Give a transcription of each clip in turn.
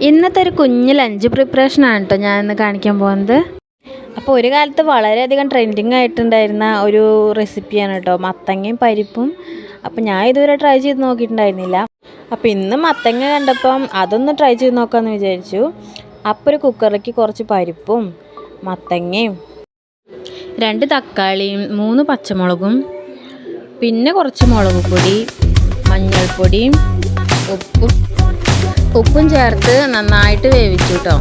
ഇന്നത്തെ ഒരു കുഞ്ഞ് ലഞ്ച് പ്രിപ്പറേഷനാണ് കേട്ടോ ഞാൻ ഇന്ന് കാണിക്കാൻ പോകുന്നത്. അപ്പോൾ ഒരു കാലത്ത് വളരെയധികം ട്രെൻഡിങ് ആയിട്ടുണ്ടായിരുന്ന ഒരു റെസിപ്പിയാണ് കേട്ടോ, മത്തങ്ങയും പരിപ്പും. അപ്പോൾ ഞാൻ ഇതുവരെ ട്രൈ ചെയ്ത് നോക്കിയിട്ടുണ്ടായിരുന്നില്ല. അപ്പോൾ ഇന്ന് മത്തങ്ങ കണ്ടപ്പം അതൊന്ന് ട്രൈ ചെയ്ത് നോക്കാമെന്ന് വിചാരിച്ചു. അപ്പോൾ ഒരു കുക്കറിലേക്ക് കുറച്ച് പരിപ്പും മത്തങ്ങയും 2 തക്കാളിയും 3 പച്ചമുളകും പിന്നെ കുറച്ച് മുളക് പൊടി, മഞ്ഞൾപ്പൊടിയും ഉപ്പും ചേർത്ത് നന്നായിട്ട് വേവിച്ചു കേട്ടോ.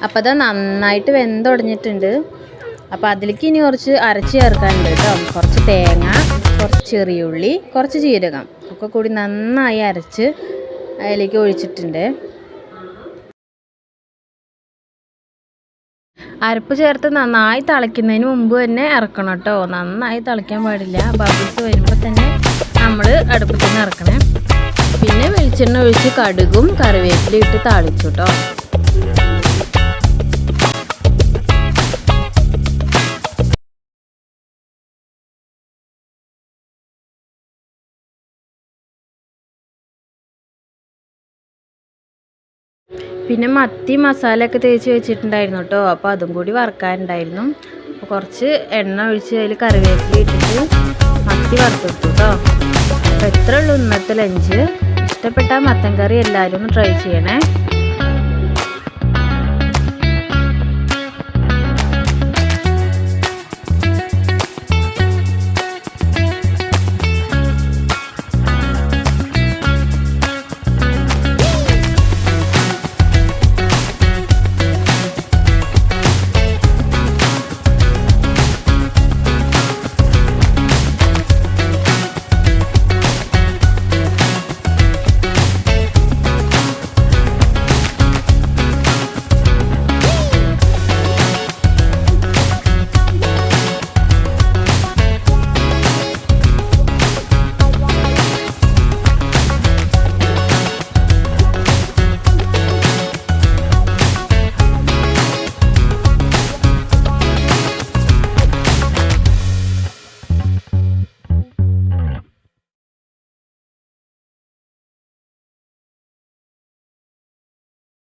അപ്പോൾ അത് നന്നായിട്ട് വെന്തുടഞ്ഞിട്ടുണ്ട്. അപ്പോൾ അതിലേക്ക് ഇനി കുറച്ച് അരച്ച് ചേർക്കാനുണ്ട് കേട്ടോ. കുറച്ച് തേങ്ങ, കുറച്ച് ചെറിയ ഉള്ളി, കുറച്ച് ജീരകം ഒക്കെ കൂടി നന്നായി അരച്ച് അതിലേക്ക് ഒഴിച്ചിട്ടുണ്ട്. അരപ്പ് ചേർത്ത് നന്നായി തിളയ്ക്കുന്നതിന് മുമ്പ് തന്നെ ഇറക്കണം കേട്ടോ. നന്നായി തിളയ്ക്കാൻ പാടില്ല. ബബിൾസ് വരുമ്പോൾ തന്നെ നമ്മൾ അടുപ്പത്തിൽ നിന്ന് ഇറക്കണേ. പിന്നെ വെളിച്ചെണ്ണ ഒഴിച്ച് കടുകും കറിവേപ്പിലയും ഇട്ട് താളിച്ചു കേട്ടോ. പിന്നെ മത്തി മസാലയൊക്കെ തേച്ച് വെച്ചിട്ടുണ്ടായിരുന്നു കേട്ടോ. അപ്പോൾ അതും കൂടി വറുക്കാനുണ്ടായിരുന്നു. അപ്പോൾ കുറച്ച് എണ്ണ ഒഴിച്ച് അതിൽ കറിവേപ്പില ഇട്ടിട്ട് മത്തി വറുത്തെടുത്തു കേട്ടോ. അപ്പോൾ ഇത്രയേ ഉള്ളൂ ഇന്നത്തെ ലഞ്ച്. ഇഷ്ടപ്പെട്ട മത്തൻ കറി എല്ലാവരും ഒന്ന് ട്രൈ ചെയ്യണേ.